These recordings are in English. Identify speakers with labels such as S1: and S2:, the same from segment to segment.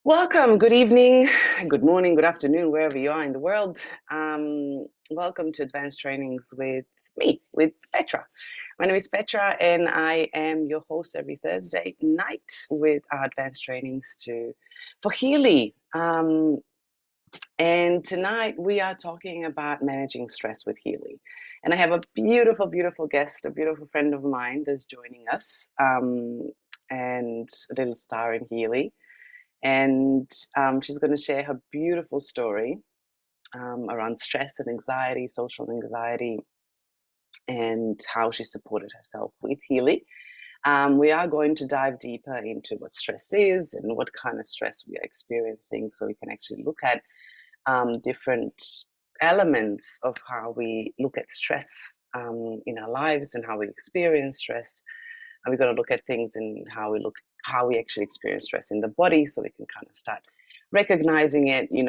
S1: Welcome, good evening, good morning, good afternoon, wherever you are in the world. Welcome to Advanced Trainings with me, with Petra. My name is Petra, and I am your host every Thursday night with our Advanced Trainings for Healy. And tonight we are talking about managing stress with Healy. And I have a beautiful, beautiful guest, a beautiful friend of mine that's joining us, and a little star in Healy. And she's going to share her beautiful story around stress and anxiety, social anxiety, and how she supported herself with Healy. We are going to dive deeper into what stress is and what kind of stress we are experiencing, so we can actually look at different elements of how we look at stress in our lives and how we experience stress. And we're going to look at things and how we actually experience stress in the body, so we can kind of start recognizing it. You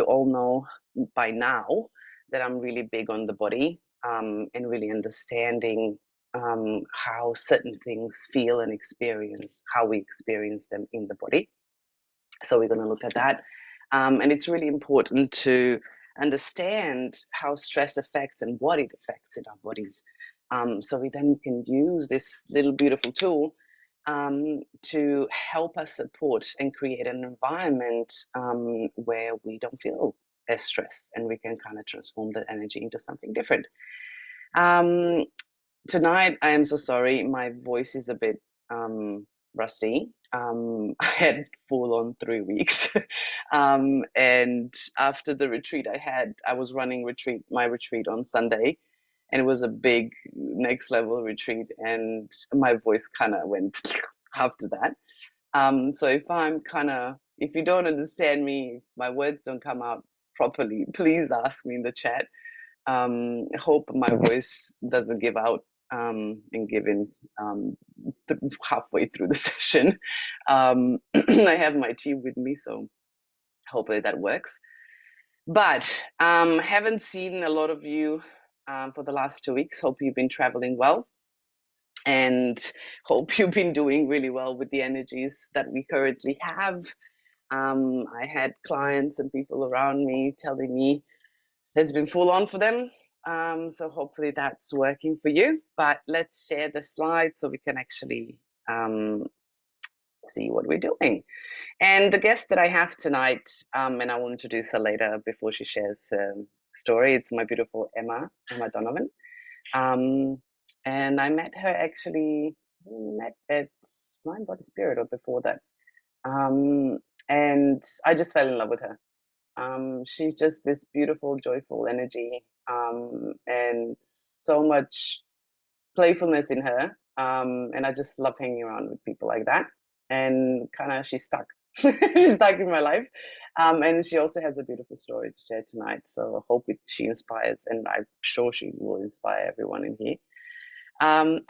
S1: all know by now that I'm really big on the body, and really understanding how certain things feel and experience, how we experience them in the body. So we're going to look at that. And it's really important to understand how stress affects and what it affects in our bodies. So we then can use this little beautiful tool to help us support and create an environment where we don't feel as stressed, and we can kind of transform that energy into something different. Um, Tonight, I am so sorry, my voice is a bit rusty. I had full on 3 weeks. And after the retreat I was running my retreat on Sunday, and it was a big next level retreat, and my voice kind of went after that. So if you don't understand me, if my words don't come out properly, please ask me in the chat. Hope my voice doesn't give out and give in halfway through the session. I have my tea with me, so hopefully that works. But haven't seen a lot of you for the last 2 weeks. Hope you've been traveling well, and hope you've been doing really well with the energies that we currently have. I had clients and people around me telling me it's been full on for them. So hopefully that's working for you. But let's share the slide so we can actually see what we're doing. And the guest that I have tonight, and I will introduce her later before she shares her story, it's my beautiful Emma Donovan. And I met her at Mind Body Spirit, or before that. And I just fell in love with her. She's just this beautiful, joyful energy, and so much playfulness in her. And I just love hanging around with people like that. And kind of, she's stuck. She's stuck in my life. And she also has a beautiful story to share tonight. So I hope she inspires, and I'm sure she will inspire everyone in here.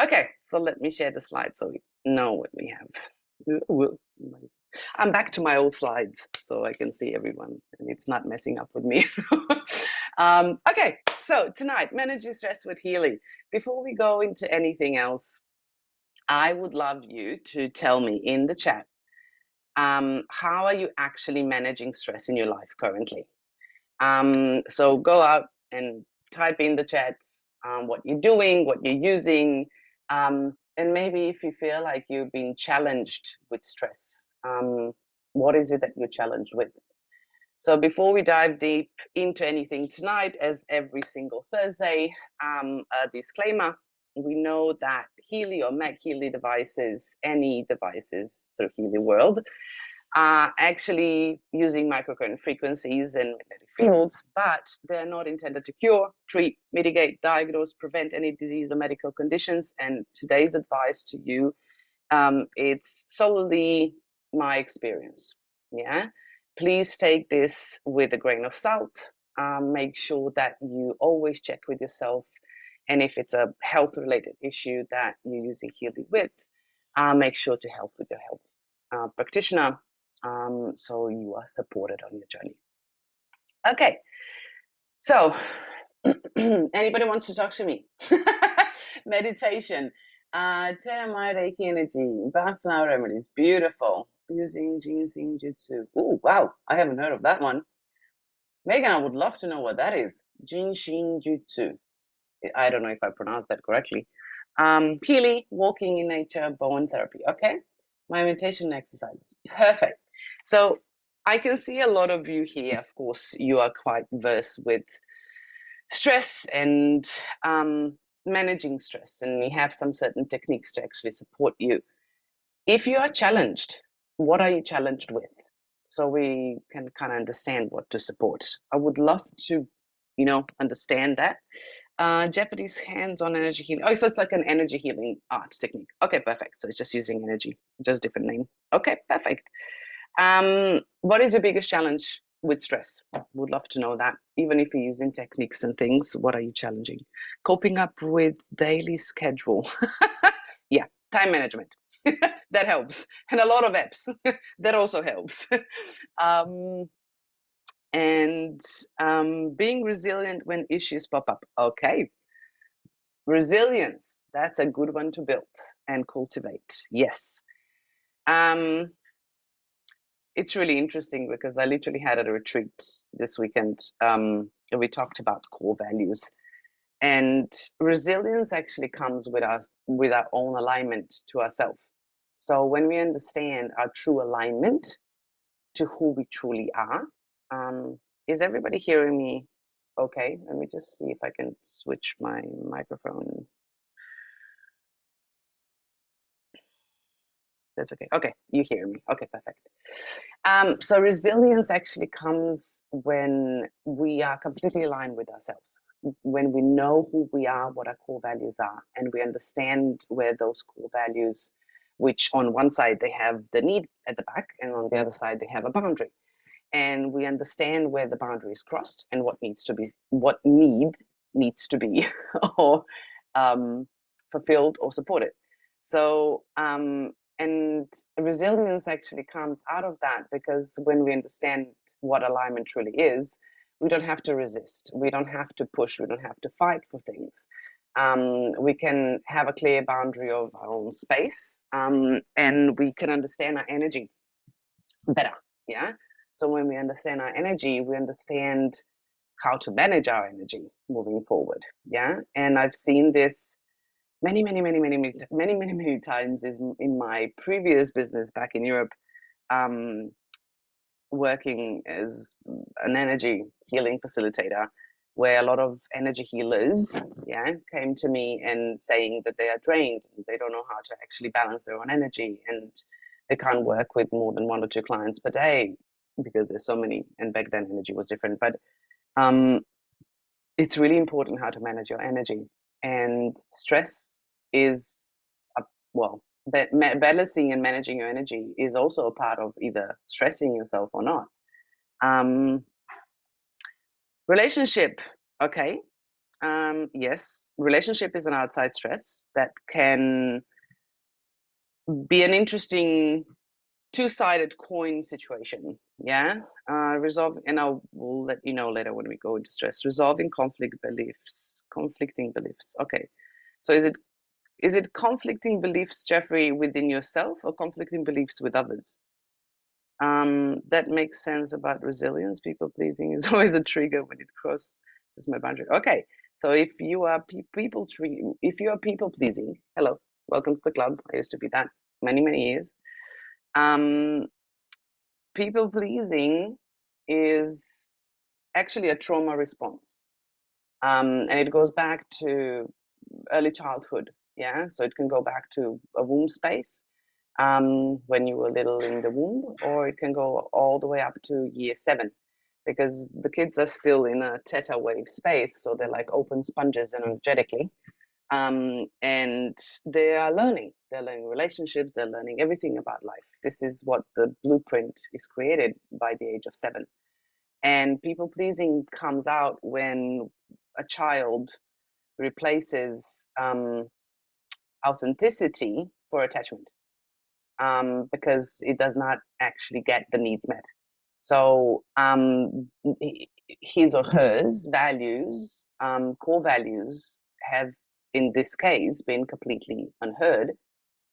S1: Okay, so let me share the slide so we know what we have. I'm back to my old slides so I can see everyone and it's not messing up with me. Okay, so tonight, managing stress with Healy. Before we go into anything else, I would love you to tell me in the chat, how are you actually managing stress in your life currently? So go out and type in the chats, what you're doing, what you're using, and maybe if you feel like you've been challenged with stress, what is it that you're challenged with? So before we dive deep into anything tonight, as every single Thursday, a disclaimer. We know that Healy or Mac Healy devices, any devices through Healy World, are actually using microcurrent frequencies and magnetic fields, but they're not intended to cure, treat, mitigate, diagnose, prevent any disease or medical conditions. And today's advice to you, it's solely my experience. Yeah. Please take this with a grain of salt. Make sure that you always check with yourself. And if it's a health related issue that you're using Healy with, make sure to help with your health practitioner, so you are supported on your journey. Okay, so anybody wants to talk to me? Meditation, Tena Reiki energy, bath flower remedies, beautiful. using Jinshin Jutsu. Oh, wow. I haven't heard of that one. Megan, I would love to know what that is. Jinshin Jutsu. I don't know if I pronounced that correctly. Healy, walking in nature, bone therapy. Okay. My meditation exercises. Perfect. So I can see a lot of you here. Of course, you are quite versed with stress and managing stress, and we have some certain techniques to actually support you. If you are challenged, what are you challenged with? So we can kind of understand what to support. I would love to, understand that. Japanese hands-on energy healing. Oh, so it's like an energy healing art technique. Okay, perfect. So it's just using energy, just different name. Okay, perfect. What is your biggest challenge with stress? Would love to know that. Even if you're using techniques and things, what are you challenging? Coping up with daily schedule. Yeah, time management. That helps. And a lot of apps. That also helps. um, and being resilient when issues pop up. Okay. Resilience. That's a good one to build and cultivate. Yes. Um, it's really interesting because I literally had a retreat this weekend. And we talked about core values, and resilience actually comes with our own alignment to ourselves. So when we understand our true alignment to who we truly are, is everybody hearing me? Okay, let me just see if I can switch my microphone. That's okay. Okay, you hear me. Okay, perfect. So resilience actually comes when we are completely aligned with ourselves, when we know who we are, what our core values are, and we understand where those core values, which on one side they have the need at the back, and on the other side they have a boundary, and we understand where the boundary is crossed and what needs to be, what needs to be, or fulfilled or supported. So and resilience actually comes out of that, because when we understand what alignment truly is, we don't have to resist, we don't have to push, we don't have to fight for things. We can have a clear boundary of our own space, and we can understand our energy better. Yeah. So when we understand our energy, we understand how to manage our energy moving forward. Yeah. And I've seen this many times is in my previous business back in Europe, um, working as an energy healing facilitator, where a lot of energy healers, yeah, came to me and saying that they are drained, they don't know how to actually balance their own energy, and they can't work with more than 1 or 2 clients per day because there's so many. And back then energy was different, but um, it's really important how to manage your energy. And stress is a, well, balancing and managing your energy is also a part of either stressing yourself or not. Relationship. Okay. Yes, relationship is an outside stress that can be an interesting two-sided coin situation. Yeah. Resolve, and I will let you know later when we go into stress. Resolving conflicting beliefs. Okay. So is it conflicting beliefs, Jeffrey, within yourself, or conflicting beliefs with others? That makes sense about resilience. People pleasing is always a trigger when it crosses my boundary. Okay, so if you are if you are people pleasing, hello, welcome to the club. I used to be that many years. People pleasing is actually a trauma response, and it goes back to early childhood. Yeah, so it can go back to a womb space, when you were little in the womb, or it can go all the way up to year 7, because the kids are still in a theta wave space, so they're like open sponges energetically, and they are learning. They're learning relationships. They're learning everything about life. This is what the blueprint is created by the age of 7. And people pleasing comes out when a child replaces authenticity for attachment, because it does not actually get the needs met. So his or hers values, core values, have in this case been completely unheard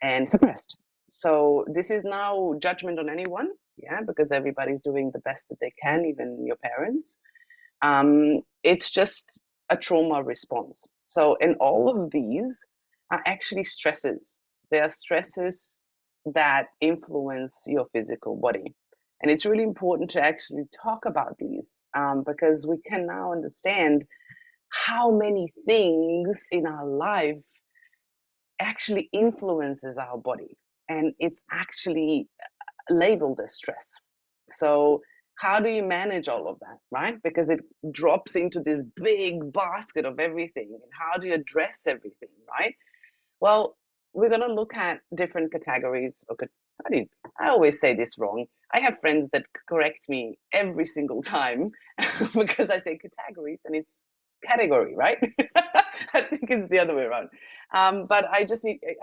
S1: and suppressed. So this is now judgment on anyone, yeah, because everybody's doing the best that they can, even your parents. It's just a trauma response. So, and all of these are actually stresses. They are stresses that influence your physical body. And it's really important to actually talk about these because we can now understand how many things in our life actually influences our body. And it's actually labeled as stress. So how do you manage all of that, right? Because it drops into this big basket of everything. And how do you address everything, right? Well, we're going to look at different categories. Okay, I always say this wrong. I have friends that correct me every single time because I say categories and it's category, right? I think it's the other way around. But I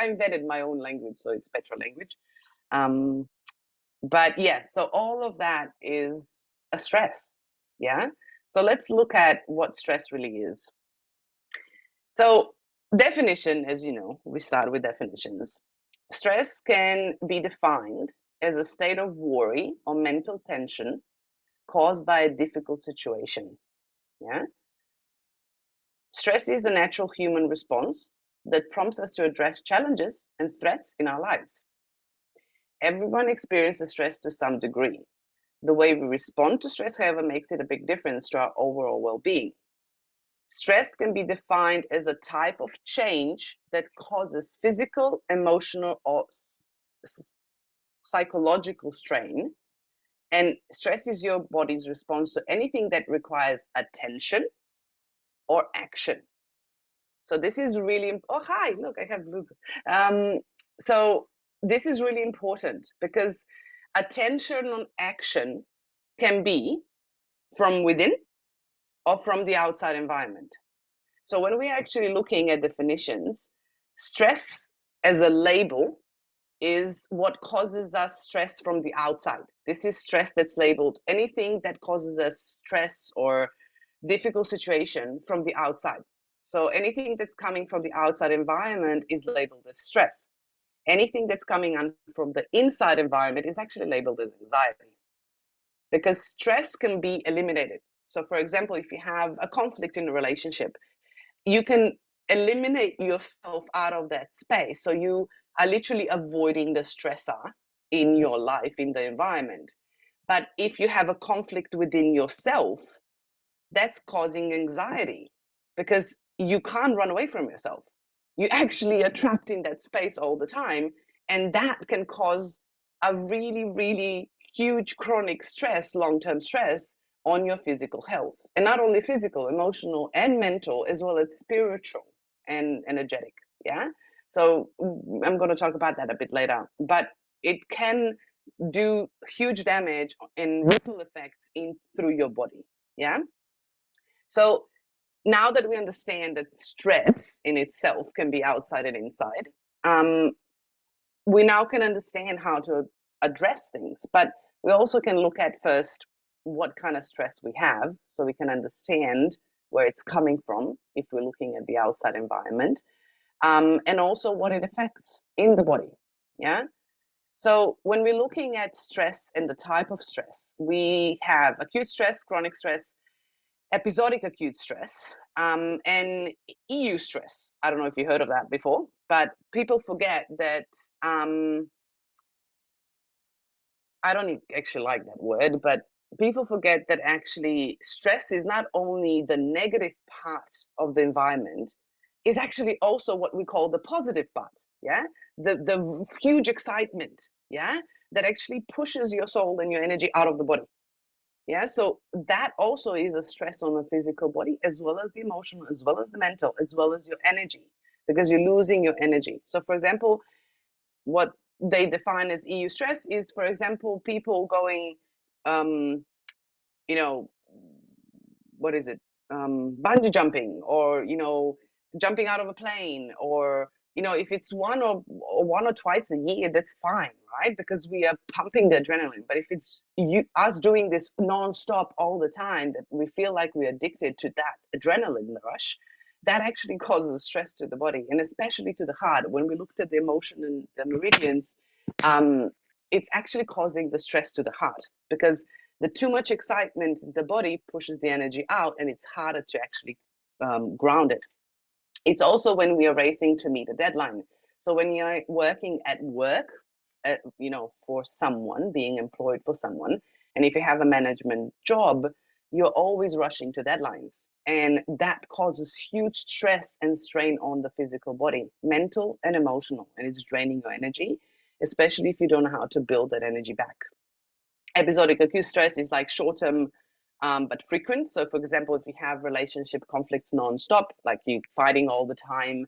S1: invented my own language, so it's Petra language. Um, but yeah, so all of that is a stress. Yeah. So let's look at what stress really is. So, definition, as you know, we start with definitions. Stress can be defined as a state of worry or mental tension caused by a difficult situation. Yeah. Stress is a natural human response that prompts us to address challenges and threats in our lives. Everyone experiences stress to some degree. The way we respond to stress, however, makes it a big difference to our overall well being. Stress can be defined as a type of change that causes physical, emotional, or psychological strain. And stress is your body's response to anything that requires attention or action. So this is really, oh, hi, look, I have Bluetooth. So this is really important because attention on action can be from within or from the outside environment. So when we're actually looking at definitions, stress as a label is what causes us stress from the outside. This is stress that's labeled anything that causes us stress or difficult situation from the outside. So anything that's coming from the outside environment is labeled as stress. Anything that's coming on from the inside environment is actually labeled as anxiety because stress can be eliminated. So for example, if you have a conflict in a relationship, you can eliminate yourself out of that space. So you are literally avoiding the stressor in your life, in the environment. But if you have a conflict within yourself, that's causing anxiety because you can't run away from yourself. You actually are trapped in that space all the time. And that can cause a really, really huge chronic stress, long term stress on your physical health. And not only physical, emotional, and mental, as well as spiritual and energetic. Yeah. So I'm going to talk about that a bit later. But it can do huge damage and ripple effects in through your body. Yeah. So now that we understand that stress in itself can be outside and inside, um, we now can understand how to address things. But we also can look at first what kind of stress we have so we can understand where it's coming from if we're looking at the outside environment, and also what it affects in the body. Yeah. So when we're looking at stress and the type of stress, we have acute stress, chronic stress, episodic acute stress, and EU stress. I don't know if you heard of that before, but people forget that I don't actually like that word, but people forget that actually stress is not only the negative part of the environment, is actually also what we call the positive part. Yeah, the huge excitement. Yeah, that actually pushes your soul and your energy out of the body. Yeah, so that also is a stress on the physical body, as well as the emotional, as well as the mental, as well as your energy, because you're losing your energy. So, for example, what they define as EU stress is, for example, people going, um, you know, what is it, bungee jumping, or jumping out of a plane, or if it's one or twice a year, that's fine, right? Because we are pumping the adrenaline. But if it's us doing this non-stop all the time, that we feel like we're addicted to that adrenaline rush, that actually causes stress to the body, and especially to the heart. When we looked at the emotion and the meridians, it's actually causing the stress to the heart, because the too much excitement in the body pushes the energy out, and it's harder to actually ground it. It's also when we are racing to meet a deadline. So when you're working at work, for someone, being employed for someone, and if you have a management job, you're always rushing to deadlines. And that causes huge stress and strain on the physical body, mental and emotional, and it's draining your energy, especially if you don't know how to build that energy back. Episodic acute stress is like short-term but frequent. So for example, if you have relationship conflicts non-stop, like you fighting all the time,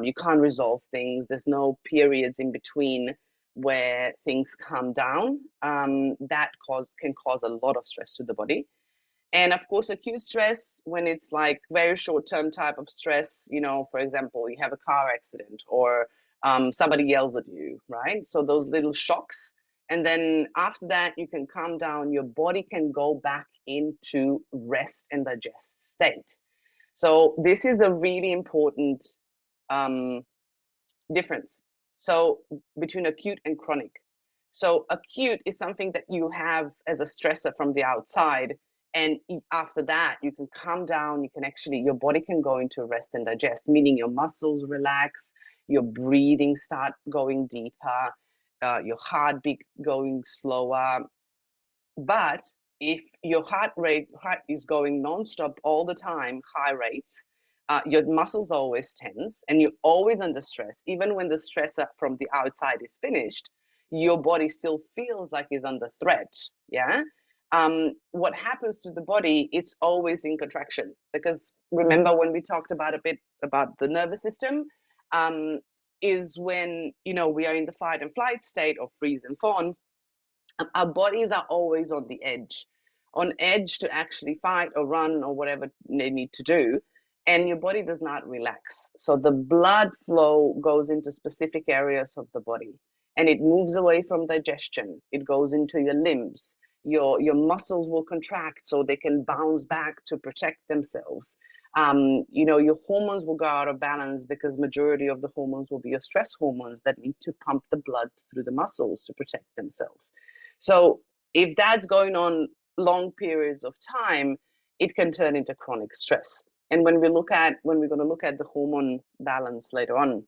S1: you can't resolve things, there's no periods in between where things calm down, that can cause a lot of stress to the body. And of course, acute stress, when it's like very short-term type of stress, for example, you have a car accident, or somebody yells at you, right? So those little shocks. And then after that, you can calm down, your body can go back into rest and digest state. So this is a really important um, difference. So between acute and chronic. So acute is something that you have as a stressor from the outside, and after that you can calm down, you can actually, your body can go into rest and digest, meaning your muscles relax, your breathing start going deeper, your heartbeat going slower. But if your heart is going nonstop all the time, high rates, your muscles always tense, and you're always under stress. Even when the stress from the outside is finished, your body still feels like it's under threat. Yeah. What happens to the body? It's always in contraction, because remember when we talked about a bit about the nervous system, is when we are in the fight and flight state, or freeze and fawn. Our bodies are always on edge to actually fight or run or whatever they need to do, and your body does not relax. So the blood flow goes into specific areas of the body, and it moves away from digestion. It goes into your limbs. Your muscles will contract so they can bounce back to protect themselves. Your hormones will go out of balance, because majority of the hormones will be your stress hormones that need to pump the blood through the muscles to protect themselves. So if that's going on long periods of time, it can turn into chronic stress. And when we're going to look at the hormone balance later on,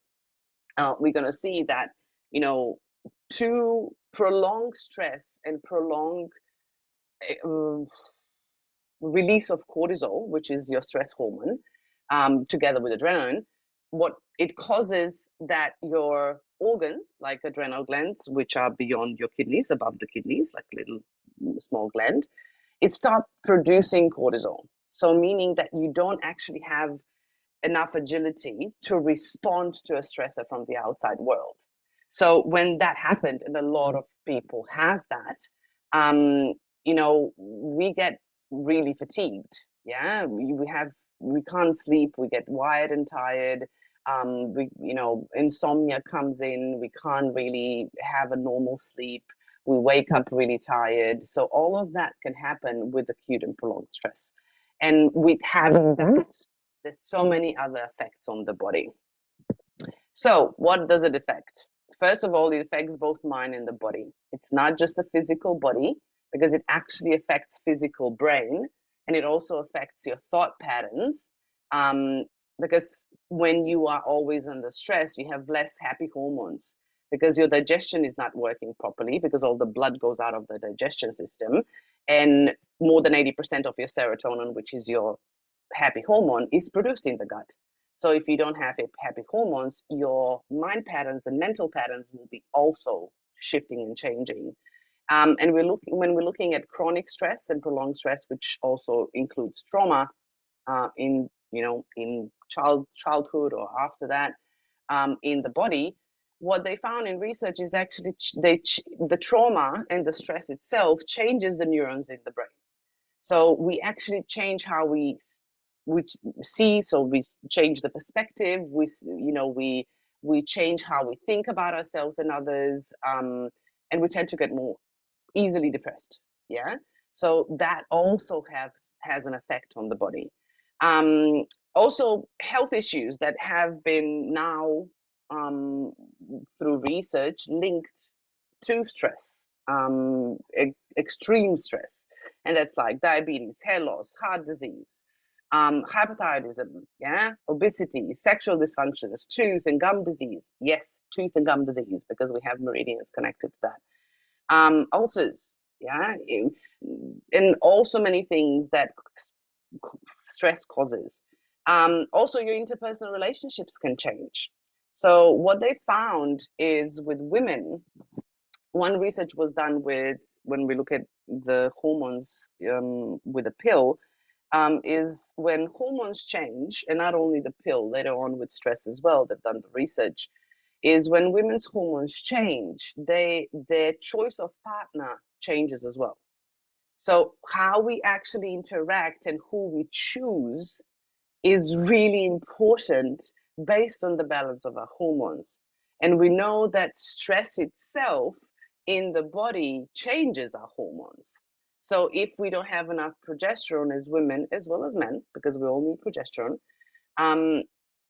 S1: we're going to see that, to prolong stress and prolong uh, release of cortisol, which is your stress hormone, together with adrenaline, what it causes that your organs, like adrenal glands, which are beyond your kidneys, above the kidneys, like little small gland, it starts producing cortisol. So meaning that you don't actually have enough agility to respond to a stressor from the outside world. So when that happened, and a lot of people have that, we get really fatigued. Yeah, we can't sleep. We get wired and tired. Insomnia comes in. We can't really have a normal sleep. We wake up really tired. So all of that can happen with acute and prolonged stress. And with having that, there's so many other effects on the body. So what does it affect? First of all, it affects both mind and the body. It's not just the physical body, because it actually affects physical brain, and it also affects your thought patterns. Because when you are always under stress, you have less happy hormones, because your digestion is not working properly, because all the blood goes out of the digestion system, and more than 80% of your serotonin, which is your happy hormone, is produced in the gut. So if you don't have happy hormones, your mind patterns and mental patterns will be also shifting and changing. And when we're looking at chronic stress and prolonged stress, which also includes trauma, in childhood or after that, in the body, what they found in research is actually the trauma and the stress itself changes the neurons in the brain. So we actually change how we see. So we change the perspective. We change how we think about ourselves and others, and we tend to get more easily depressed. Yeah. So that also has an effect on the body. Also, health issues that have been now, through research, linked to stress, extreme stress, and that's like diabetes, hair loss, heart disease, hypothyroidism, yeah, obesity, sexual dysfunctions, tooth and gum disease. Yes, tooth and gum disease, because we have meridians connected to that. Ulcers, yeah, and also many things that stress causes. Also, your interpersonal relationships can change. So, what they found is with women, one research was done with when we look at the hormones with a pill, is when hormones change, and not only the pill, later on with stress as well, they've done the research, is when women's hormones change, their choice of partner changes as well. So how we actually interact and who we choose is really important based on the balance of our hormones. And we know that stress itself in the body changes our hormones. So if we don't have enough progesterone as women, as well as men, because we all need progesterone, um,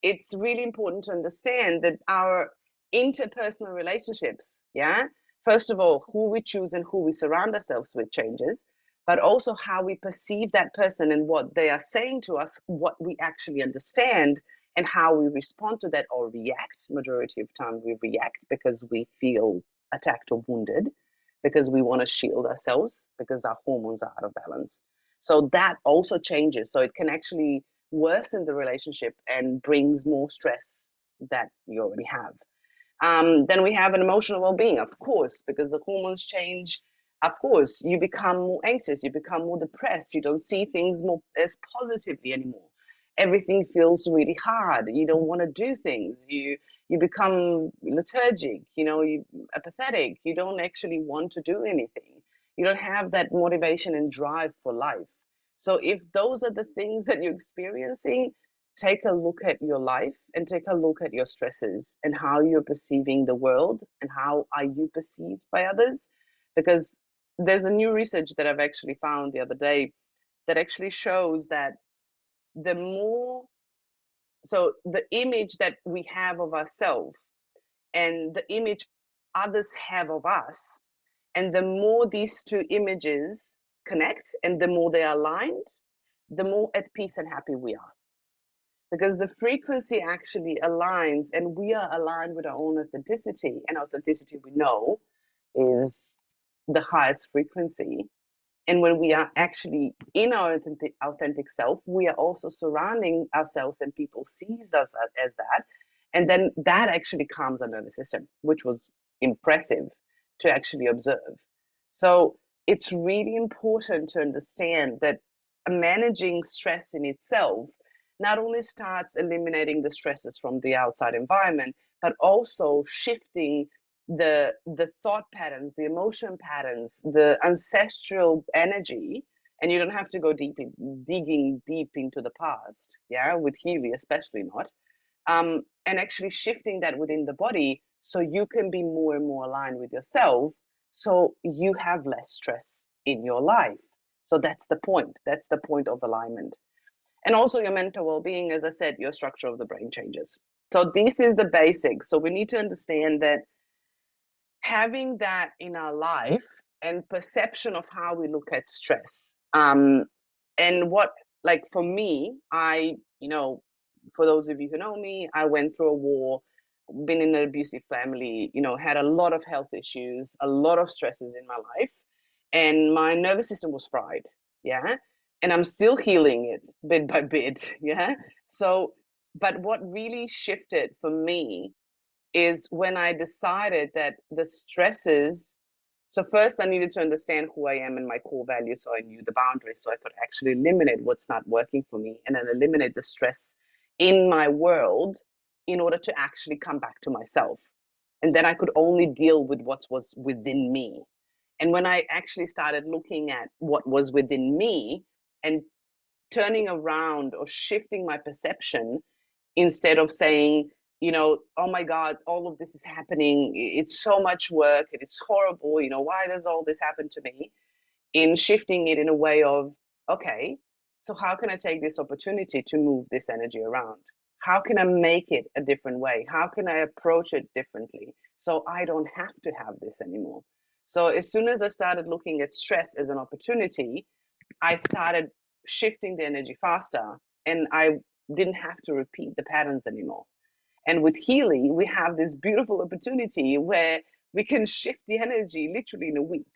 S1: it's really important to understand that our interpersonal relationships, yeah, first of all, who we choose and who we surround ourselves with changes, but also how we perceive that person and what they are saying to us, what we actually understand, and how we respond to that or react. Majority of time we react because we feel attacked or wounded, because we want to shield ourselves because our hormones are out of balance. So that also changes. So it can actually worsen the relationship and brings more stress that you already have. Then we have an emotional well-being, of course, because the hormones change. Of course, you become more anxious, you become more depressed, you don't see things more as positively anymore. Everything feels really hard. You don't want to do things. You become lethargic, you apathetic. You don't actually want to do anything. You don't have that motivation and drive for life. So if those are the things that you're experiencing, take a look at your life and take a look at your stresses and how you're perceiving the world and how are you perceived by others. Because there's a new research that I've actually found the other day that actually shows that the more, so the image that we have of ourselves and the image others have of us, and the more these two images connect and the more they are aligned, the more at peace and happy we are, because the frequency actually aligns and we are aligned with our own authenticity, and authenticity we know is the highest frequency. And when we are actually in our authentic self, we are also surrounding ourselves and people sees us as that, and then that actually calms our nervous system, which was impressive to actually observe. So it's really important to understand that managing stress in itself not only starts eliminating the stresses from the outside environment, but also shifting the thought patterns, the emotion patterns, the ancestral energy. And you don't have to go digging deep into the past, yeah, with Healy especially not, and actually shifting that within the body so you can be more and more aligned with yourself, so you have less stress in your life. So that's the point. That's the point of alignment. And also your mental well-being, as I said, your structure of the brain changes. So this is the basics. So we need to understand that having that in our life and perception of how we look at stress, and what, like for me, for those of you who know me, I went through a war, been in an abusive family, had a lot of health issues, a lot of stresses in my life, and my nervous system was fried, yeah, and I'm still healing it bit by bit, yeah. So but what really shifted for me is when I decided that the stresses, so first I needed to understand who I am and my core values, so I knew the boundaries, so I could actually eliminate what's not working for me and then eliminate the stress in my world in order to actually come back to myself. And then I could only deal with what was within me. And when I actually started looking at what was within me and turning around or shifting my perception, instead of saying, oh my God, all of this is happening. It's so much work. It is horrible. Why does all this happen to me? In shifting it in a way of, okay, so how can I take this opportunity to move this energy around? How can I make it a different way? How can I approach it differently? So I don't have to have this anymore. So as soon as I started looking at stress as an opportunity, I started shifting the energy faster, and I didn't have to repeat the patterns anymore. And with Healy, we have this beautiful opportunity where we can shift the energy literally in a week.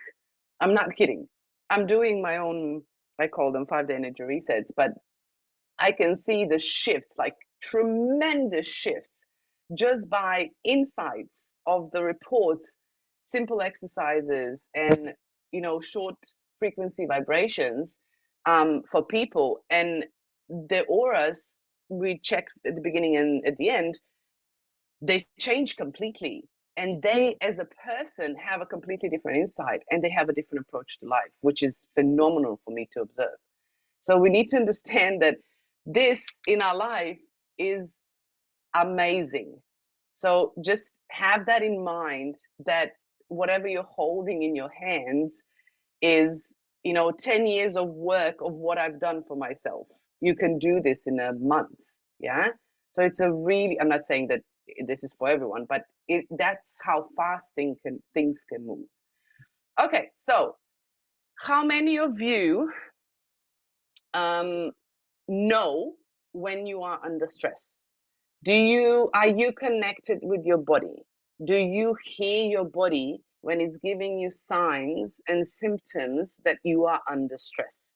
S1: I'm not kidding. I'm doing my own, I call them 5-day energy resets, but I can see the shifts, like tremendous shifts, just by insights of the reports, simple exercises, and short frequency vibrations for people. And the auras we check at the beginning and at the end, they change completely. And they, as a person, have a completely different insight, and they have a different approach to life, which is phenomenal for me to observe. So we need to understand that this in our life is amazing. So just have that in mind, that whatever you're holding in your hands is, 10 years of work of what I've done for myself. You can do this in a month. Yeah. So it's a really, I'm not saying that this is for everyone, but that's how fast things can move. Okay. So how many of you um, know when you are under stress? Are you connected with your body? Do you hear your body when it's giving you signs and symptoms that you are under stress?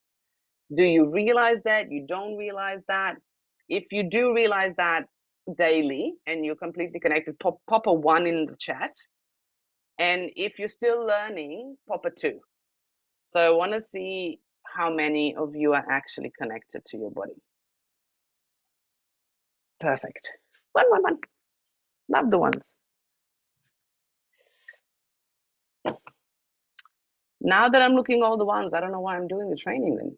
S1: Do you realize that? You don't realize that? If you do realize that daily and you're completely connected, pop a 1 in the chat. And if you're still learning, pop a 2. So I want to see how many of you are actually connected to your body. Perfect. One. Love the ones. Now that I'm looking all the ones, I don't know why I'm doing the training then.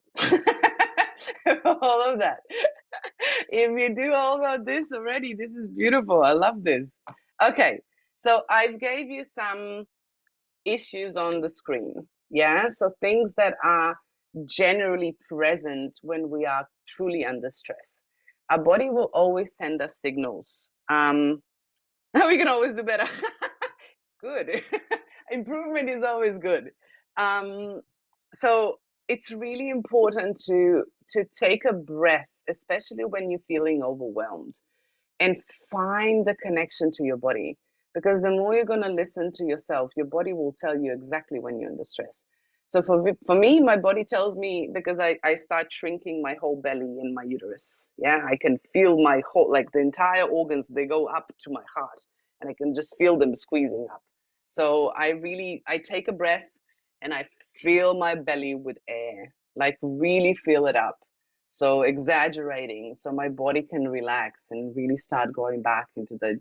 S1: All of that. If you do all of this already, this is beautiful. I love this. Okay, so I've gave you some issues on the screen. Yeah, so things that are generally present when we are truly under stress. Our body will always send us signals. We can always do better. Good. Improvement is always good. Um, so it's really important to take a breath, especially when you're feeling overwhelmed, and find the connection to your body. Because the more you're going to listen to yourself, your body will tell you exactly when you're under stress. So for me, my body tells me, because I start shrinking my whole belly and my uterus. Yeah, I can feel my whole, like the entire organs, they go up to my heart, and I can just feel them squeezing up. So I take a breath and I fill my belly with air, like really fill it up. So exaggerating, so my body can relax and really start going back into the,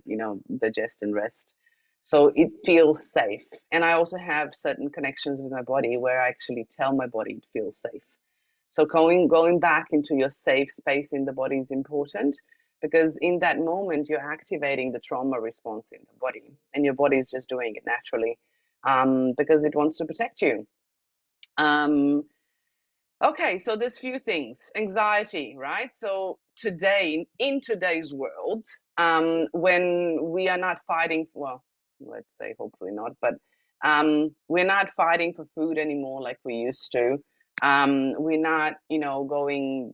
S1: digest and rest. So it feels safe. And I also have certain connections with my body where I actually tell my body it feels safe. So going back into your safe space in the body is important, because in that moment you're activating the trauma response in the body, and your body is just doing it naturally, because it wants to protect you. Okay, so there's few things. Anxiety, right? So today, in today's world, when we are not fighting, well, let's say hopefully not, but we're not fighting for food anymore like we used to. We're not, going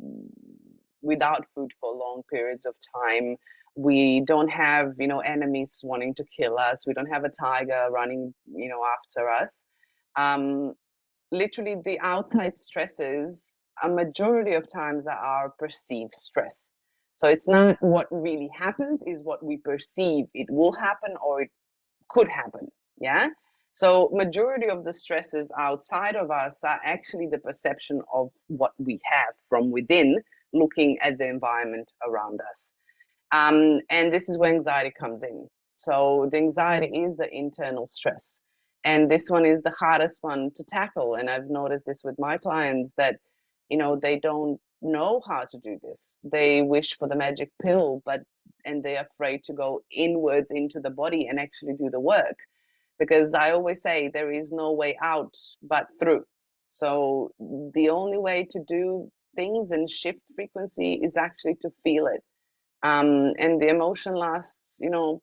S1: without food for long periods of time. We don't have, enemies wanting to kill us. We don't have a tiger running, after us. Um, Literally, the outside stresses, a majority of times, are our perceived stress. So it's not what really happens, is what we perceive it will happen or it could happen. Yeah. So majority of the stresses outside of us are actually the perception of what we have from within, looking at the environment around us. And this is where anxiety comes in. So the anxiety is the internal stress. And this one is the hardest one to tackle. And I've noticed this with my clients, that, they don't know how to do this. They wish for the magic pill, and they're afraid to go inwards into the body and actually do the work. Because I always say there is no way out but through. So the only way to do things and shift frequency is actually to feel it. And the emotion lasts,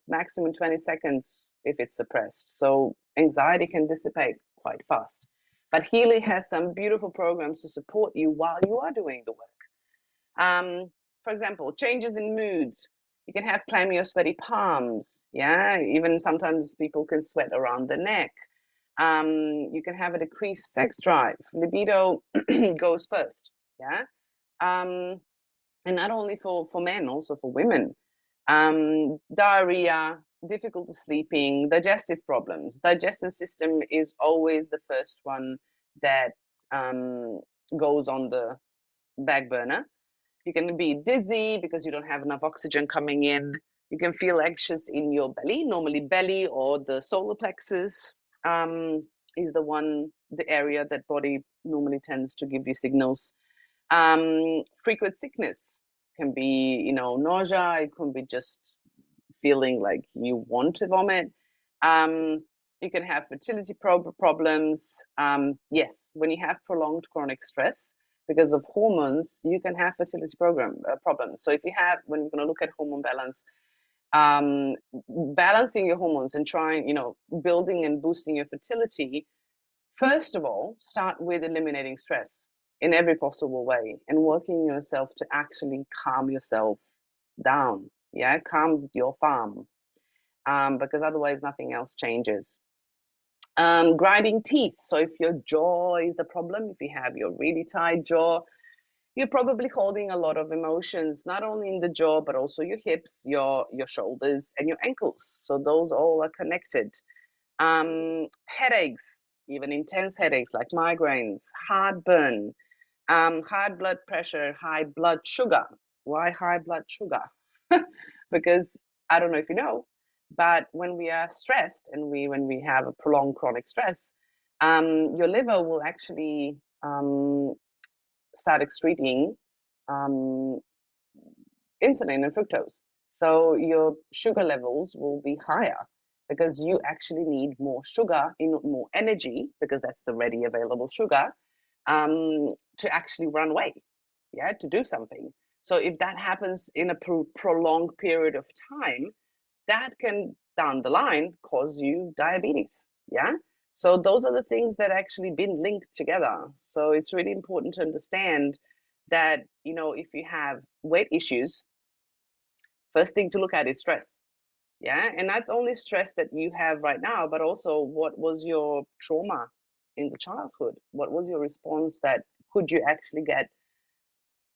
S1: maximum 20 seconds if it's suppressed. So anxiety can dissipate quite fast. But Healy has some beautiful programs to support you while you are doing the work. For example, changes in mood. You can have clammy or sweaty palms. Yeah, even sometimes people can sweat around the neck. You can have a decreased sex drive. Libido goes first. Yeah. And not only for men, also for women. Diarrhea, difficulty sleeping, digestive problems. Digestive system is always the first one that goes on the back burner. You can be dizzy because you don't have enough oxygen coming in. You can feel anxious in your belly. Normally, belly or the solar plexus is the area that body normally tends to give you signals. Frequent sickness can be, nausea. It can be just feeling like you want to vomit. You can have fertility problems. Yes, when you have prolonged chronic stress because of hormones, you can have fertility problems. So if you have, when you're going to look at hormone balance, balancing your hormones and trying, building and boosting your fertility, first of all, start with eliminating stress in every possible way and working yourself to actually calm yourself down. Yeah, calm your farm, because otherwise nothing else changes. Grinding teeth. So if your jaw is the problem, if you have your really tight jaw, you're probably holding a lot of emotions, not only in the jaw, but also your hips, your shoulders, and your ankles. So those all are connected. Headaches, even intense headaches like migraines, heartburn, high blood pressure, high blood sugar. Why high blood sugar? Because I don't know if you know, but when we are stressed and when we have a prolonged chronic stress, your liver will actually start excreting um, insulin and fructose. So your sugar levels will be higher because you actually need more sugar, more energy, because that's the ready available sugar, to actually run away, yeah, to do something. So if that happens in a prolonged period of time, that can down the line cause you diabetes. Yeah. So those are the things that actually been linked together. So it's really important to understand that, if you have weight issues, first thing to look at is stress. Yeah. And not only stress that you have right now, but also what was your trauma in the childhood? What was your response that could you actually get?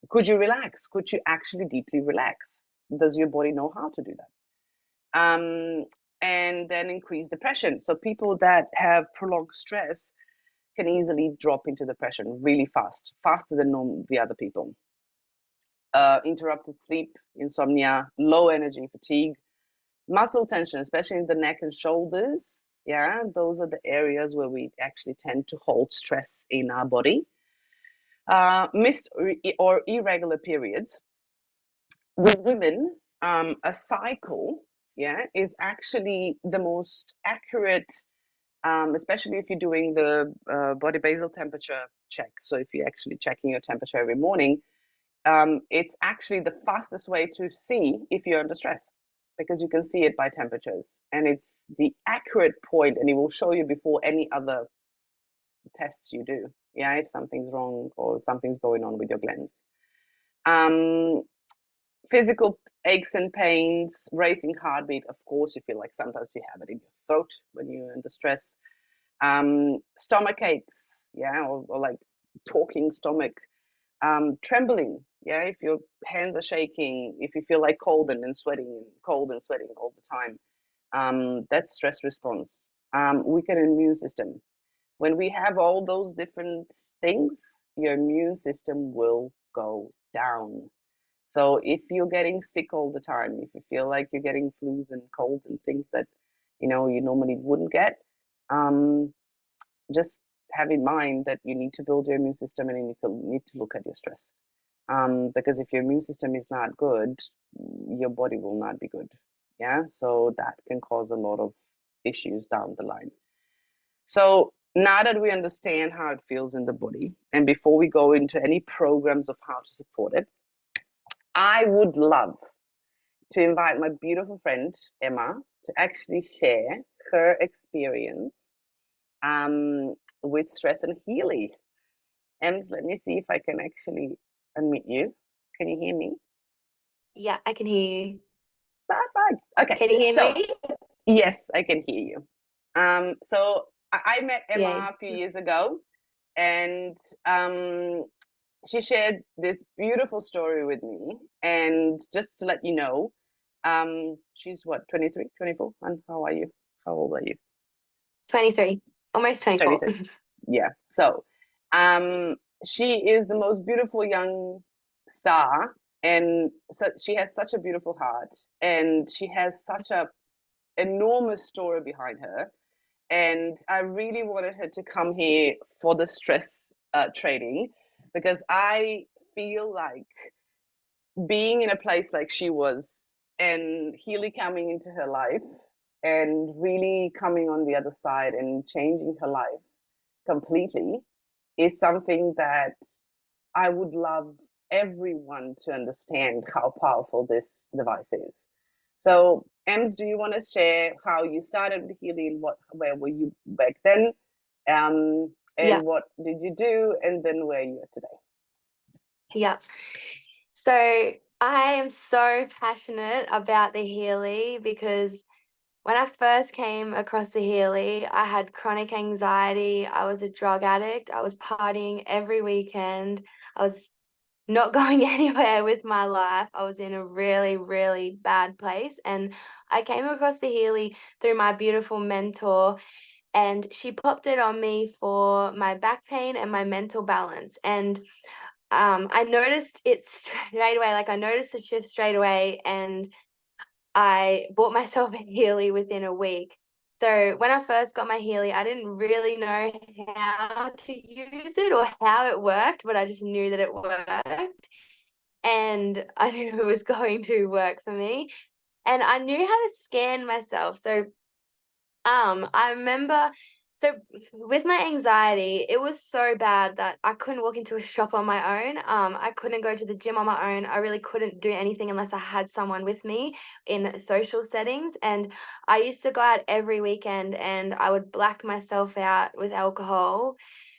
S1: Could you relax? Could you actually deeply relax? Does your body know how to do that? And then increase depression. So people that have prolonged stress can easily drop into depression really fast, faster than the other people. Interrupted sleep, insomnia, low energy, fatigue, muscle tension, especially in the neck and shoulders. Yeah, those are the areas where we actually tend to hold stress in our body. Missed or irregular periods. With women, a cycle, yeah, is actually the most accurate, especially if you're doing the body basal temperature check. So if you're actually checking your temperature every morning, it's actually the fastest way to see if you're under stress because you can see it by temperatures and it's the accurate point and it will show you before any other tests you do. Yeah, if something's wrong or something's going on with your glands. Um, Physical aches and pains, racing heartbeat. Of course, you feel like sometimes you have it in your throat when you're under stress. Stomach aches, yeah, or like talking stomach. Trembling, yeah, if your hands are shaking, if you feel like cold and sweating, cold and sweating all the time, that's stress response. Weakened immune system. When we have all those different things, your immune system will go down. So if you're getting sick all the time, if you feel like you're getting flus and colds and things that you normally wouldn't get, um, just have in mind that you need to build your immune system and you need to look at your stress. Because if your immune system is not good, your body will not be good. Yeah, so that can cause a lot of issues down the line. So now that we understand how it feels in the body, and before we go into any programs of how to support it, I would love to invite my beautiful friend Emma to actually share her experience with stress and Healy. Ems, let me see if I can actually unmute you. Can you hear me?
S2: Yeah, I can hear you.
S1: Perfect. Okay,
S2: Can you hear
S1: so
S2: me?
S1: yes, I can hear you. So I met
S2: Yeah.
S1: Emma a few years ago, and she shared this beautiful story with me. And just to let you know, she's what, 23, 24? And how are you? How old are you?
S2: 23, almost 24.
S1: 23. Yeah. So, um, she is the most beautiful young star, and so she has such a beautiful heart, and she has such a enormous story behind her. And I really wanted her to come here for the stress training because I feel like being in a place like she was and Healy coming into her life and really coming on the other side and changing her life completely is something that I would love everyone to understand how powerful this device is. So, Ems, do you want to share how you started with Healy and where were you back then?
S2: Yeah,
S1: And what did you do? And then where you are today?
S2: yeah. So I am so passionate about the Healy because when I first came across the Healy, I had chronic anxiety. I was a drug addict. I was partying every weekend. I was not going anywhere with my life. I was in a really, really bad place. And I came across the Healy through my beautiful mentor, and she popped it on me for my back pain and my mental balance. And I noticed it straight away. Like I noticed the shift straight away, and I bought myself a Healy within a week. So when I first got my Healy, I didn't really know how to use it or how it worked, but I just knew that it worked, and I knew it was going to work for me. And I knew how to scan myself. So I remember, so with my anxiety, it was so bad that I couldn't walk into a shop on my own. I couldn't go to the gym on my own. I really couldn't do anything unless I had someone with me in social settings. And I used to go out every weekend and I would black myself out with alcohol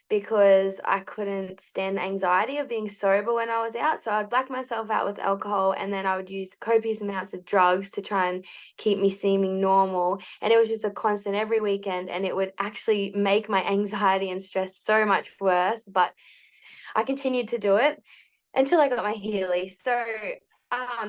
S2: because I couldn't stand the anxiety of being sober when I was out. So I'd black myself out with alcohol, and then I would use copious amounts of drugs to try and keep me seeming normal. And it was just a constant every weekend, and it would actually make my anxiety and stress so much worse. But I continued to do it until I got my Healy. So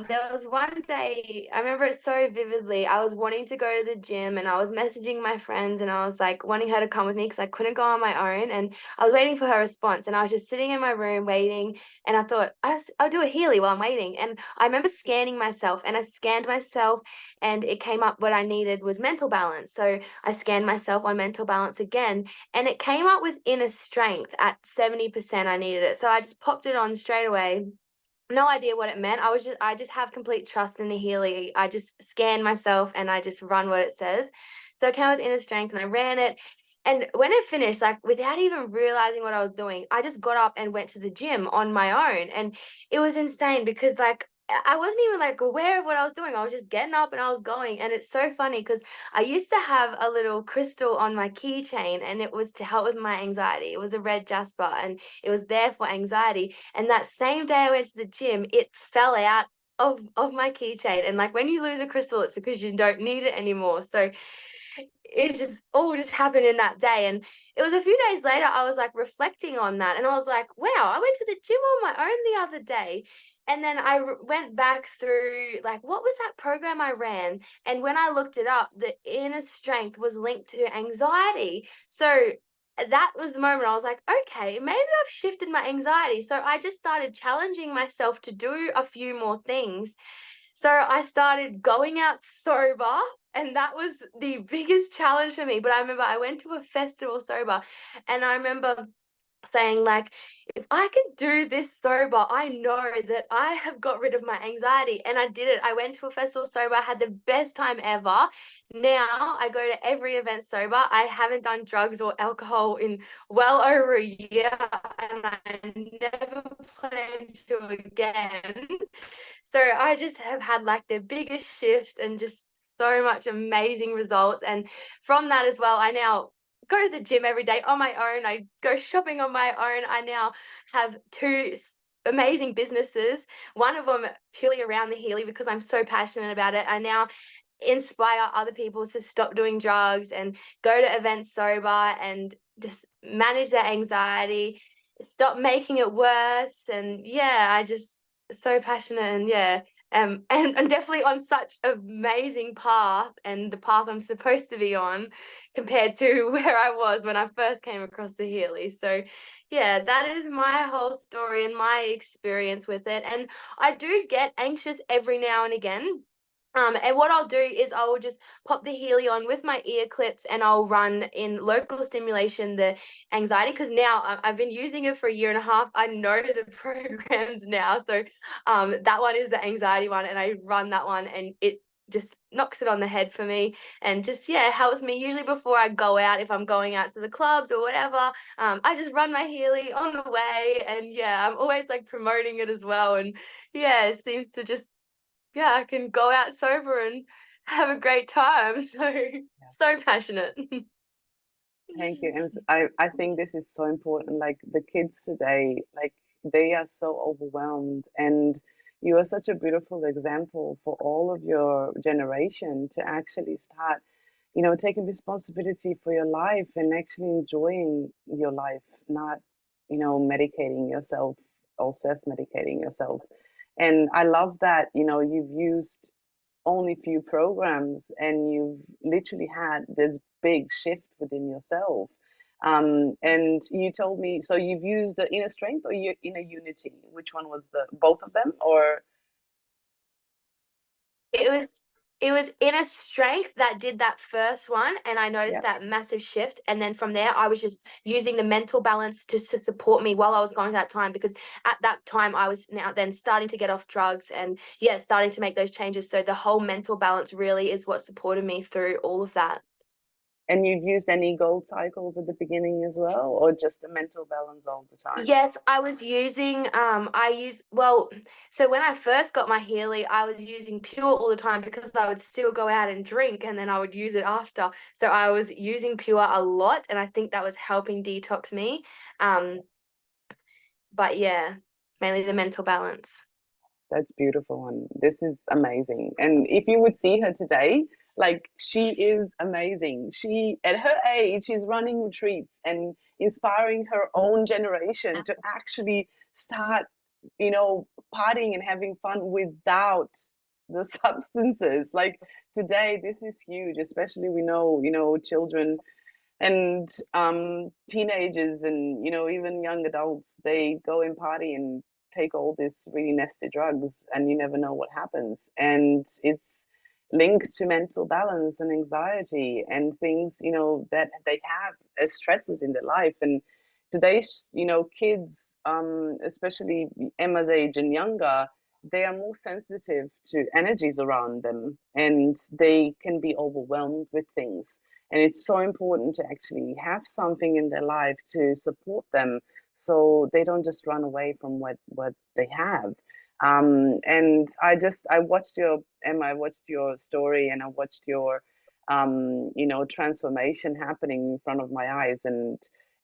S2: there was one day, I remember it so vividly. I was wanting to go to the gym and I was messaging my friends and I was like wanting her to come with me because I couldn't go on my own. And I was waiting for her response, and I was just sitting in my room waiting. And I thought, I'll do a Healy while I'm waiting. And I remember scanning myself, and I scanned myself, and it came up what I needed was mental balance. So I scanned myself on mental balance again, and it came up with inner strength at 70%. I needed it. So I just popped it on straight away. No idea what it meant. I just have complete trust in the Healy. I just scan myself and I just run what it says. So it came with inner strength and I ran it. And when it finished, like without even realizing what I was doing, I just got up and went to the gym on my own. And it was insane because like I wasn't even like aware of what I was doing. I was just getting up and I was going. And it's so funny because I used to have a little crystal on my keychain, and it was to help with my anxiety. It was a red jasper and it was there for anxiety. And that same day I went to the gym, it fell out of my keychain. And like when you lose a crystal, it's because you don't need it anymore. So it just all just happened in that day. And it was a few days later, I was like reflecting on that, and I was like, wow, I went to the gym on my own the other day. And then I went back through like what was that program I ran, and when I looked it up, the inner strength was linked to anxiety. So that was the moment I was like, okay, maybe I've shifted my anxiety. So I just started challenging myself to do a few more things. So I started going out sober, and that was the biggest challenge for me. But I remember I went to a festival sober, and I remember saying like, if I can do this sober, I know that I have got rid of my anxiety. And I did it. I went to a festival sober. I had the best time ever. Now I go to every event sober. I haven't done drugs or alcohol in well over a year, and I never plan to again. So I just have had like the biggest shift and just so much amazing results. And from that as well, I now go to the gym every day on my own. I go shopping on my own. I now have two amazing businesses, one of them purely around the Healy because I'm so passionate about it. I now inspire other people to stop doing drugs and go to events sober and just manage their anxiety, stop making it worse. And yeah, I just so passionate, and yeah, and definitely on such an amazing path, and the path I'm supposed to be on compared to where I was when I first came across the Healy. So yeah, that is my whole story and my experience with it. And I do get anxious every now and again. And what I'll do is I will just pop the Healy on with my ear clips, and I'll run in local stimulation the anxiety, because now I've been using it for a year and a half. I know the programs now. So that one is the anxiety one, and I run that one, and it just knocks it on the head for me, and just yeah, helps me usually before I go out, if I'm going out to the clubs or whatever. I just run my Healy on the way, and yeah, I'm always like promoting it as well. And yeah, it seems to just, yeah, I can go out sober and have a great time. So
S1: Yeah.
S2: so passionate.
S1: Thank you. And I think this is so important. Like the kids today, like they are so overwhelmed, and you are such a beautiful example for all of your generation to actually start, taking responsibility for your life and actually enjoying your life, not, medicating yourself or self-medicating yourself. And I love that, you've used only few programs and you've literally had this big shift within yourself. And you told me, so you've used the inner strength or your inner unity? Which one was the both of them or
S2: It was it was inner strength that did that first one, and I noticed
S1: yeah?
S2: that massive shift. And then from there, I was just using the mental balance to support me while I was going that time, because at that time I was now then starting to get off drugs and yeah, starting to make those changes. So the whole mental balance really is what supported me through all of that.
S1: And you've used any gold cycles at the beginning as well, or just a mental balance all the time?
S2: Yes, I was using so when I first got my Healy, I was using Pure all the time because I would still go out and drink, and then I would use it after. So I was using Pure a lot, and I think that was helping detox me. Um, but yeah, mainly the mental balance.
S1: That's beautiful, and this is amazing. And if you would see her today, like she is amazing. She, at her age, she's running retreats and inspiring her own generation to actually start, partying and having fun without the substances. Like today, this is huge, especially we know, children and teenagers and even young adults, they go and party and take all these really nasty drugs and you never know what happens, and it's linked to mental balance and anxiety and things that they have as stresses in their life. And today's kids, especially Emma's age and younger, they are more sensitive to energies around them and they can be overwhelmed with things, and it's so important to actually have something in their life to support them so they don't just run away from what they have. And I watched your Emma, I watched your story and I watched your transformation happening in front of my eyes, and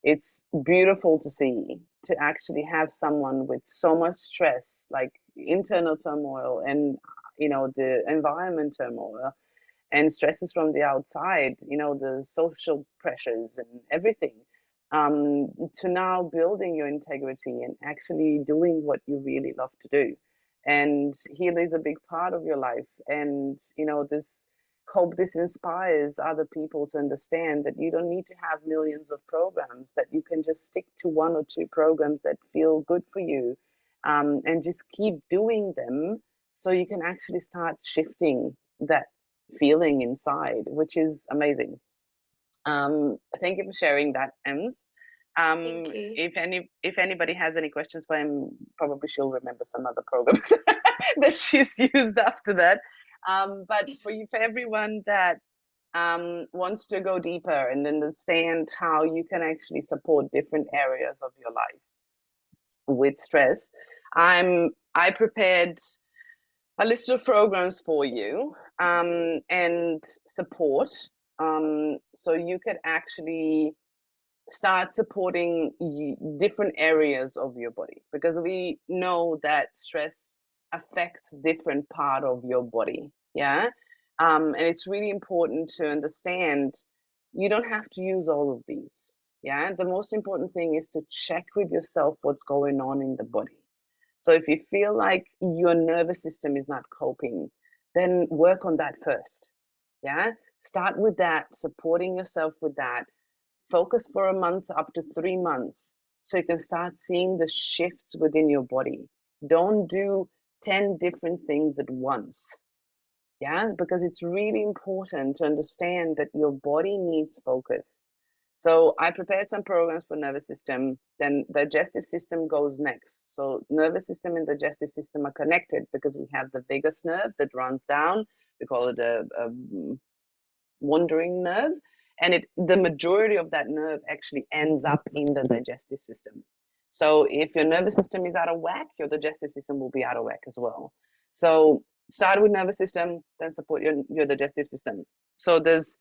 S1: it's beautiful to see, to actually have someone with so much stress, like internal turmoil and the environment turmoil and stresses from the outside, the social pressures and everything, to now building your integrity and actually doing what you really love to do. And healing is a big part of your life. And, this hope this inspires other people to understand that you don't need to have millions of programs, that you can just stick to one or two programs that feel good for you, and just keep doing them so you can actually start shifting that feeling inside, which is amazing. Thank you for sharing that, Ems.
S2: Thank you.
S1: If anybody has any questions for him, probably she'll remember some other programs that she's used after that. But for everyone that wants to go deeper and understand how you can actually support different areas of your life with stress, I prepared a list of programs for you and support, so you could actually start supporting different areas of your body, because we know that stress affects different part of your body. Yeah. And it's really important to understand you don't have to use all of these. Yeah, the most important thing is to check with yourself what's going on in the body. So if you feel like your nervous system is not coping, then work on that first. Yeah, start with that, supporting yourself with that. Focus for a month up to 3 months so you can start seeing the shifts within your body. Don't do 10 different things at once. Yeah, because it's really important to understand that your body needs focus. So I prepared some programs for nervous system, then digestive system goes next. So nervous system and digestive system are connected because we have the vagus nerve that runs down. We call it a wandering nerve, and the majority of that nerve actually ends up in the digestive system. So if your nervous system is out of whack, your digestive system will be out of whack as well. So start with nervous system, then support your digestive system. So there's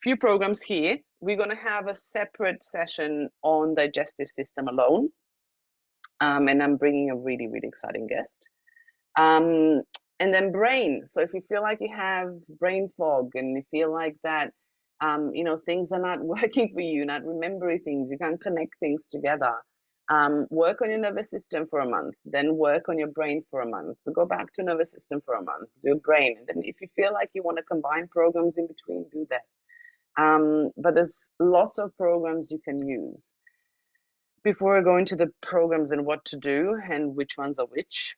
S1: few programs here. We're going to have a separate session on digestive system alone, and I'm bringing a really, really exciting guest. Um, and then brain. So if you feel like you have brain fog and you feel like that, things are not working for you, not remembering things, you can't connect things together. Work on your nervous system for a month, then work on your brain for a month. Go back to nervous system for a month, do brain. And then if you feel like you want to combine programs in between, do that. But there's lots of programs you can use. Before I go into the programs and what to do and which ones are which,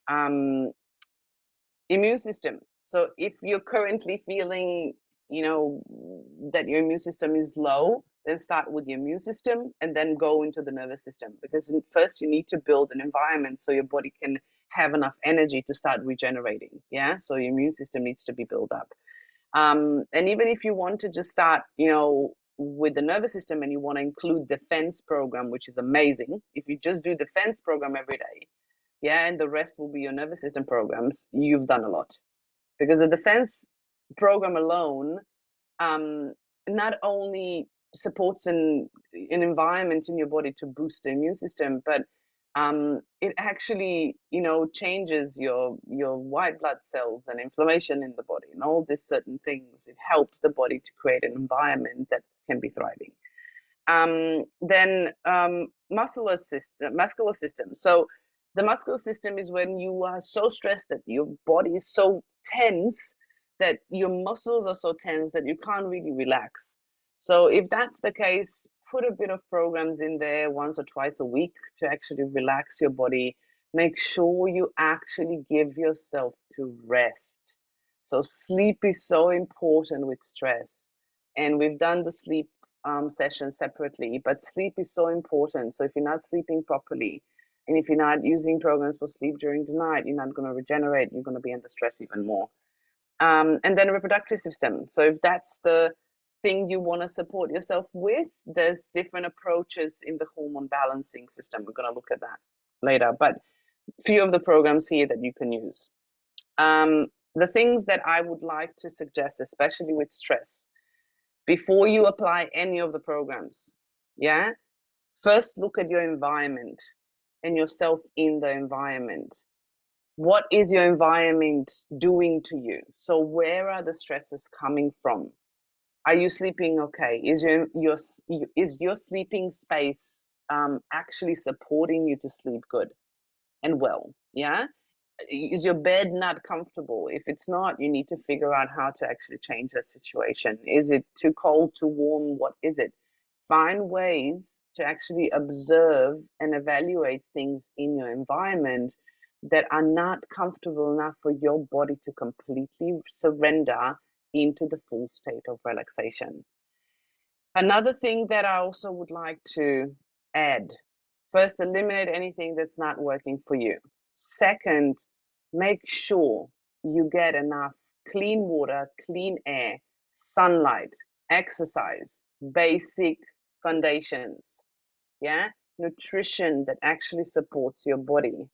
S1: immune system. So if you're currently feeling, that your immune system is low, then start with your immune system and then go into the nervous system, because first you need to build an environment so your body can have enough energy to start regenerating. Yeah, so your immune system needs to be built up. And even if you want to just start, with the nervous system and you want to include defense program, which is amazing. If you just do defense program every day, yeah, and the rest will be your nervous system programs, you've done a lot. Because the defense program alone, not only supports an environment in your body to boost the immune system, but it actually, changes your white blood cells and inflammation in the body and all these certain things. It helps the body to create an environment that can be thriving. Then muscular system. So the muscular system is when you are so stressed that your body is so tense that your muscles are so tense that you can't really relax. So if that's the case, put a bit of programs in there once or twice a week to actually relax your body. Make sure you actually give yourself to rest. So sleep is so important with stress. And we've done the sleep sessions separately, but sleep is so important. So if you're not sleeping properly, and if you're not using programs for sleep during the night, you're not going to regenerate. You're going to be under stress even more. And then reproductive system. So if that's the thing you want to support yourself with, there's different approaches in the hormone balancing system. We're going to look at that later, but few of the programs here that you can use. The things that I would like to suggest, especially with stress, before you apply any of the programs, yeah, first look at your environment and yourself in the environment. What is your environment doing to you? So where are the stresses coming from? Are you sleeping okay? Is your sleeping space actually supporting you to sleep good and well? Yeah. Is your bed not comfortable? If it's not, you need to figure out how to actually change that situation. Is it too cold, too warm? What is it? Find ways to actually observe and evaluate things in your environment that are not comfortable enough for your body to completely surrender into the full state of relaxation. Another thing that I also would like to add. First, eliminate anything that's not working for you. Second, make sure you get enough clean water, clean air, sunlight, exercise, basic foundations, yeah, nutrition that actually supports your body.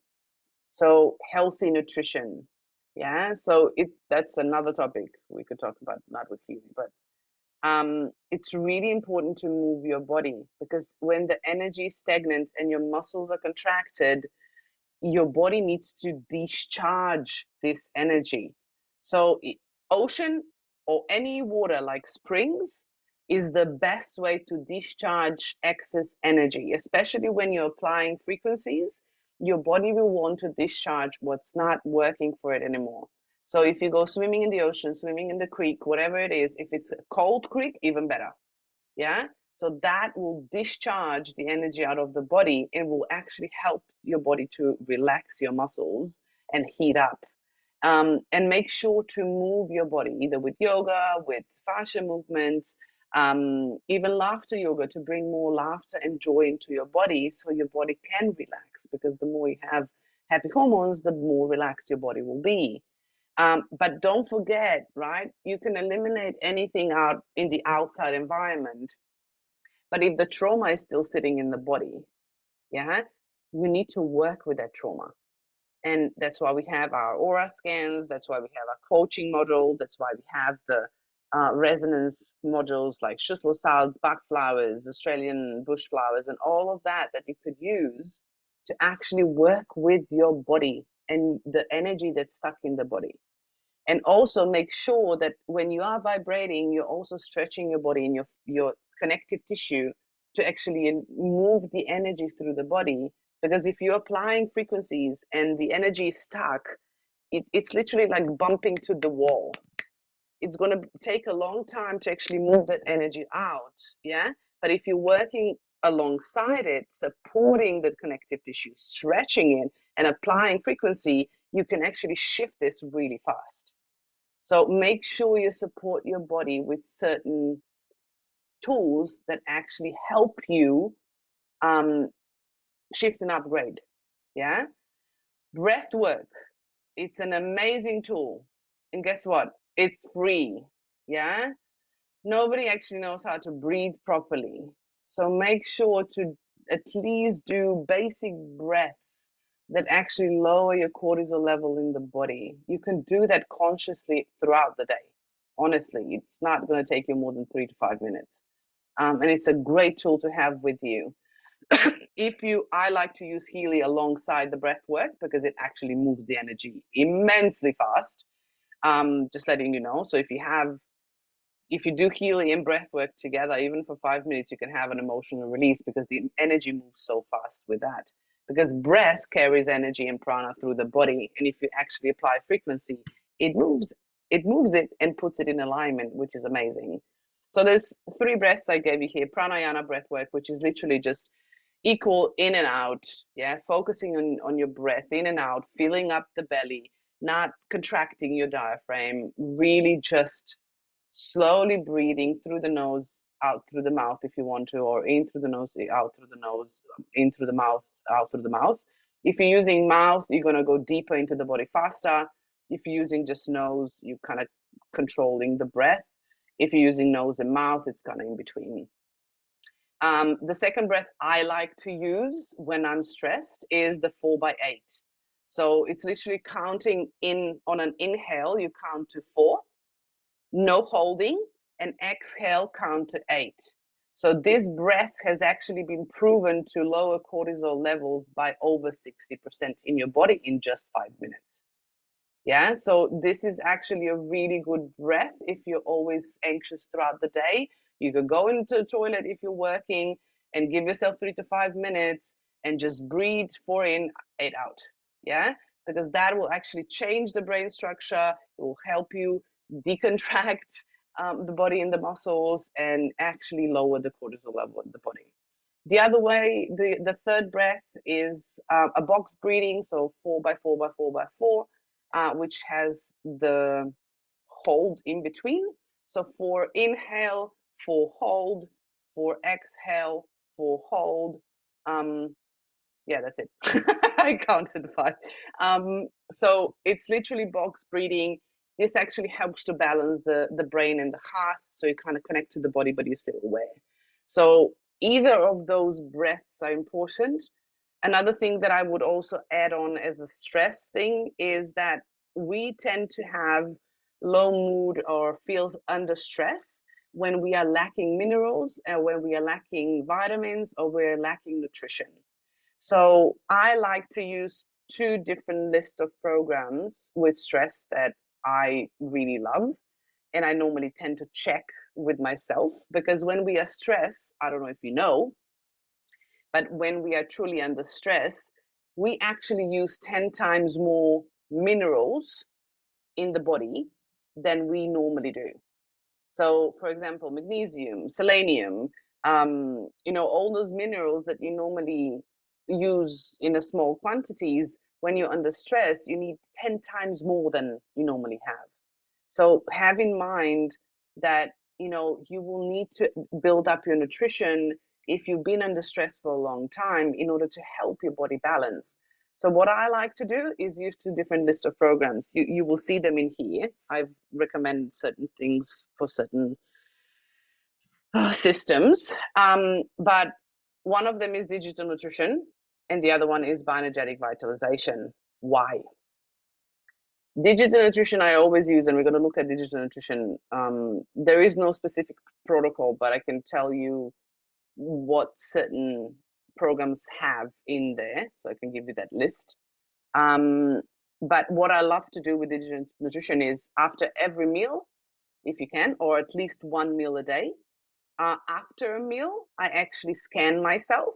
S1: So healthy nutrition, yeah. So that's another topic we could talk about, not with you, but it's really important to move your body, because when the energy is stagnant and your muscles are contracted, your body needs to discharge this energy. So ocean or any water like springs is the best way to discharge excess energy, especially when you're applying frequencies. Your body will want to discharge what's not working for it anymore. So if you go swimming in the ocean, swimming in the creek, whatever it is, if it's a cold creek, even better. Yeah. So that will discharge the energy out of the body and will actually help your body to relax your muscles and heat up. And make sure to move your body either with yoga, with fascia movements, even laughter yoga, to bring more laughter and joy into your body so your body can relax, because the more you have happy hormones, the more relaxed your body will be. But don't forget, right? You can eliminate anything out in the outside environment, but if the trauma is still sitting in the body, yeah, you need to work with that trauma. And that's why we have our aura scans. That's why we have our coaching module. That's why we have the resonance modules like Schussel salts, Bach flowers, Australian bush flowers, and all of that that you could use to actually work with your body and the energy that's stuck in the body. And also make sure that when you are vibrating, you're also stretching your body and your connective tissue to actually move the energy through the body. Because if you're applying frequencies and the energy is stuck, it's literally like bumping to the wall. It's going to take a long time to actually move that energy out. Yeah. But if you're working alongside it, supporting the connective tissue, stretching it, and applying frequency, you can actually shift this really fast. So make sure you support your body with certain tools that actually help you um, shift and upgrade. Yeah. Breath work. It's an amazing tool. And guess what? It's free. Yeah. Nobody actually knows how to breathe properly. So make sure to at least do basic breaths that actually lower your cortisol level in the body. You can do that consciously throughout the day. Honestly, it's not going to take you more than 3 to 5 minutes. And it's a great tool to have with you. I like to use Healy alongside the breath work because it actually moves the energy immensely fast. Just letting you know. So if you do Healy and breath work together, even for 5 minutes, you can have an emotional release because the energy moves so fast with that. Because breath carries energy and prana through the body, and if you actually apply frequency, it moves it and puts it in alignment, which is amazing. So there's 3 breaths I gave you here: pranayama breath work, which is literally just equal in and out. Yeah, focusing on your breath in and out, filling up the belly, not contracting your diaphragm, really just slowly breathing through the nose, out through the mouth if you want to, or in through the nose, out through the nose, in through the mouth, out through the mouth. If you're using mouth, you're going to go deeper into the body faster. If you're using just nose, you're kind of controlling the breath. If you're using nose and mouth, it's kind of in between. The second breath I like to use when I'm stressed is the 4x8. So it's literally counting in on an inhale, you count to 4, no holding, and exhale, count to 8. So this breath has actually been proven to lower cortisol levels by over 60% in your body in just 5 minutes. Yeah, so this is actually a really good breath if you're always anxious throughout the day. You could go into the toilet if you're working and give yourself 3 to 5 minutes and just breathe 4 in, 8 out. Yeah, because that will actually change the brain structure. It will help you decontract the body and the muscles and actually lower the cortisol level in the body. The other way, the third breath is a box breathing, so 4x4x4x4, which has the hold in between. So 4 inhale, 4 hold, 4 exhale, 4 hold, Yeah, that's it. I counted five. So it's literally box breathing. This actually helps to balance the brain and the heart, so you kind of connect to the body, but you're still aware. So either of those breaths are important. Another thing that I would also add on as a stress thing is that we tend to have low mood or feel under stress when we are lacking minerals, and when we are lacking vitamins, or we're lacking nutrition. So I like to use two different lists of programs with stress that I really love. And I normally tend to check with myself, because when we are stressed, I don't know if you know, but when we are truly under stress, we actually use 10 times more minerals in the body than we normally do. So, for example, magnesium, selenium, all those minerals that you normally use in a small quantities, when you're under stress, you need 10 times more than you normally have. So have in mind that, you will need to build up your nutrition if you've been under stress for a long time in order to help your body balance. So what I like to do is use two different lists of programs. You will see them in here. I've recommended certain things for certain systems, but one of them is digital nutrition, and the other one is bioenergetic vitalization. Why? Digital nutrition I always use, and we're going to look at digital nutrition. There is no specific protocol, but I can tell you what certain programs have in there, so I can give you that list. But what I love to do with digital nutrition is after every meal, if you can, or at least one meal a day, after a meal, I actually scan myself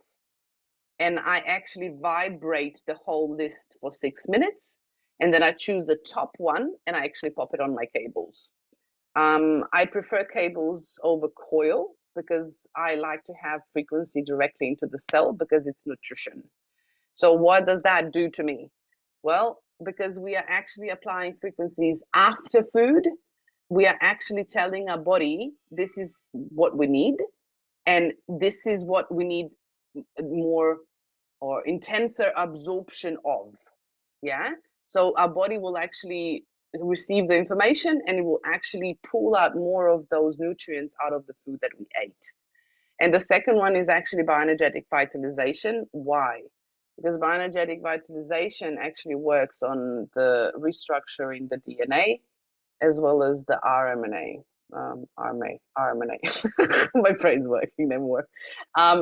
S1: and I actually vibrate the whole list for 6 minutes. And then I choose the top one and I actually pop it on my cables. I prefer cables over coil because I like to have frequency directly into the cell because it's nutrition. So, what does that do to me? Well, because we are actually applying frequencies after food, we are actually telling our body this is what we need, and this is what we need more or intenser absorption of. Yeah. So our body will actually receive the information and it will actually pull out more of those nutrients out of the food that we ate. And the second one is actually bioenergetic vitalization. Why? Because bioenergetic vitalization actually works on the restructuring the DNA as well as the RMNA. RMNA. My brain's working no more.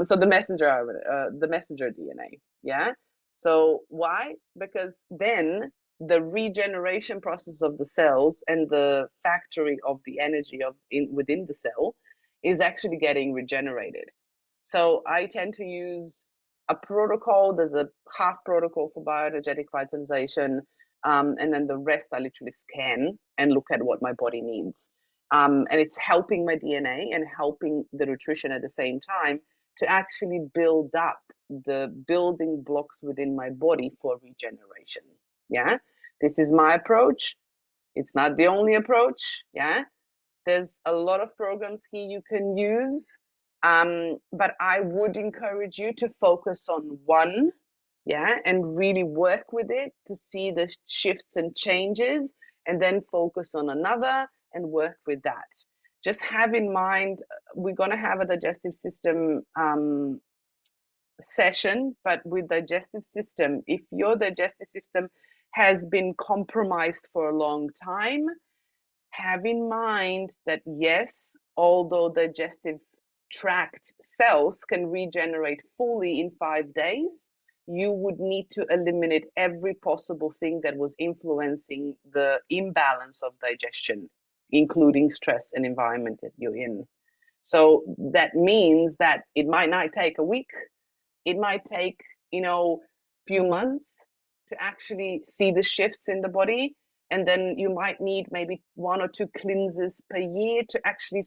S1: So the messenger RMNA, the messenger DNA. Yeah. So why? Because then the regeneration process of the cells and the factory of the energy within the cell is actually getting regenerated. So I tend to use a protocol. There's a half protocol for bioenergetic vitalization, and then the rest I literally scan and look at what my body needs. And it's helping my DNA and helping the nutrition at the same time to actually build up the building blocks within my body for regeneration. Yeah, this is my approach. It's not the only approach. Yeah, there's a lot of programs here you can use, but I would encourage you to focus on one, yeah, and really work with it to see the shifts and changes, and then focus on another and work with that. Just have in mind, we're going to have a digestive system session, but with digestive system, if your digestive system has been compromised for a long time, have in mind that yes, although digestive tract cells can regenerate fully in 5 days, you would need to eliminate every possible thing that was influencing the imbalance of digestion, including stress and environment that you're in. So that means that it might not take a week, it might take, few months to actually see the shifts in the body, and then you might need maybe one or two cleanses per year to actually,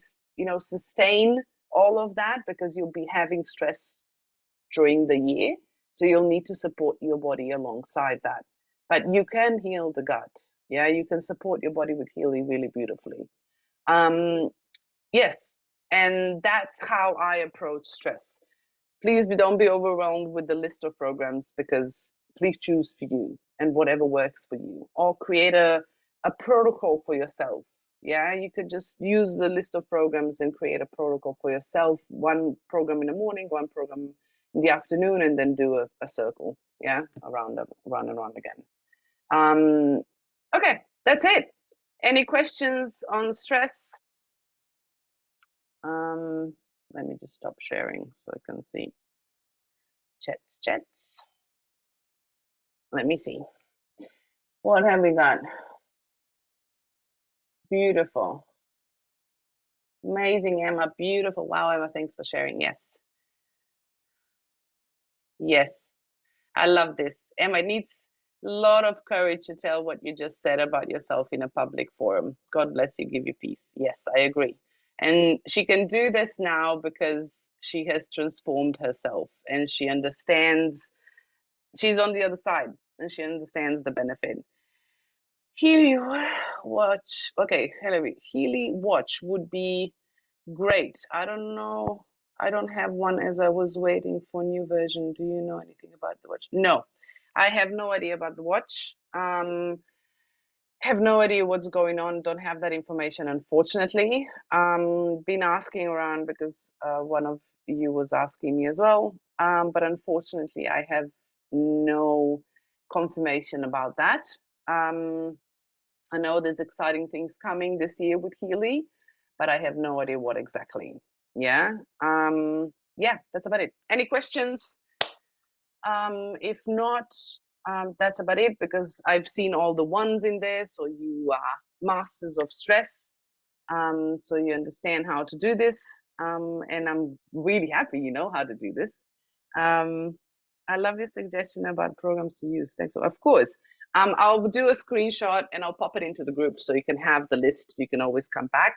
S1: sustain all of that, because you'll be having stress during the year, so you'll need to support your body alongside that. But you can heal the gut. Yeah, you can support your body with Healy really beautifully. Yes, and that's how I approach stress. Please don't be overwhelmed with the list of programs, because please choose for you and whatever works for you, or create a protocol for yourself. Yeah, you could just use the list of programs and create a protocol for yourself. One program in the morning, one program in the afternoon, and then do a circle. Yeah, around and around again. Okay, that's it. Any questions on stress? Let me just stop sharing so I can see chats. Let me see. What have we got? Beautiful. Amazing, Emma. Beautiful. Wow, Emma, thanks for sharing. Yes. Yes. I love this. Emma, it needs a lot of courage to tell what you just said about yourself in a public forum. God bless you, give you peace. Yes, I agree. And she can do this now because she has transformed herself and she understands, she's on the other side and she understands the benefit. Healy watch. Okay, Hillary. Healy watch would be great. I don't know. I don't have one as I was waiting for new version. Do you know anything about the watch? No, I have no idea about the watch. Have no idea what's going on. Don't have that information, unfortunately. Been asking around because one of you was asking me as well. But unfortunately, I have no confirmation about that. I know there's exciting things coming this year with Healy, but I have no idea what exactly. Yeah. Yeah, that's about it. Any questions? If not, that's about it, because I've seen all the ones in there. So you are masters of stress. So you understand how to do this. And I'm really happy you know how to do this. Um, I love your suggestion about programs to use. Thanks. Of course. I'll do a screenshot and I'll pop it into the group so you can have the list. You can always come back.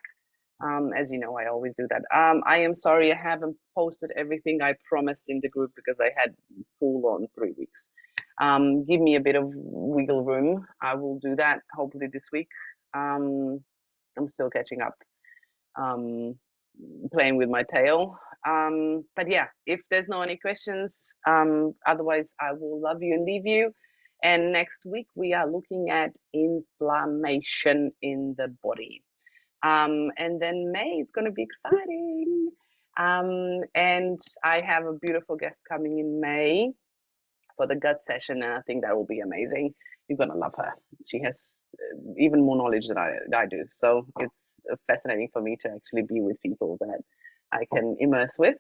S1: As you know, I always do that. I am sorry I haven't posted everything I promised in the group because I had full on 3 weeks. Give me a bit of wiggle room. I will do that hopefully this week. I'm still catching up, playing with my tail. But yeah, if there's no any questions, otherwise I will love you and leave you. And next week we are looking at inflammation in the body. And then May, it's going to be exciting. And I have a beautiful guest coming in May for the gut session, and I think that will be amazing. You're going to love her. She has even more knowledge than I do. So it's fascinating for me to actually be with people that I can immerse with.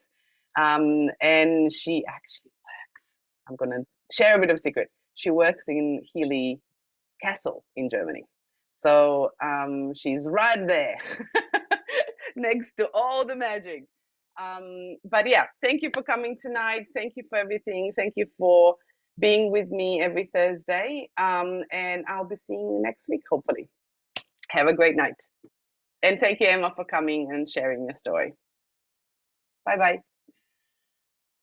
S1: And she actually works. I'm going to share a bit of secret. She works in Healy Castle in Germany. So she's right there next to all the magic. But yeah, thank you for coming tonight. Thank you for everything. Thank you for being with me every Thursday. And I'll be seeing you next week, hopefully. Have a great night. And thank you, Emma, for coming and sharing your story. Bye bye.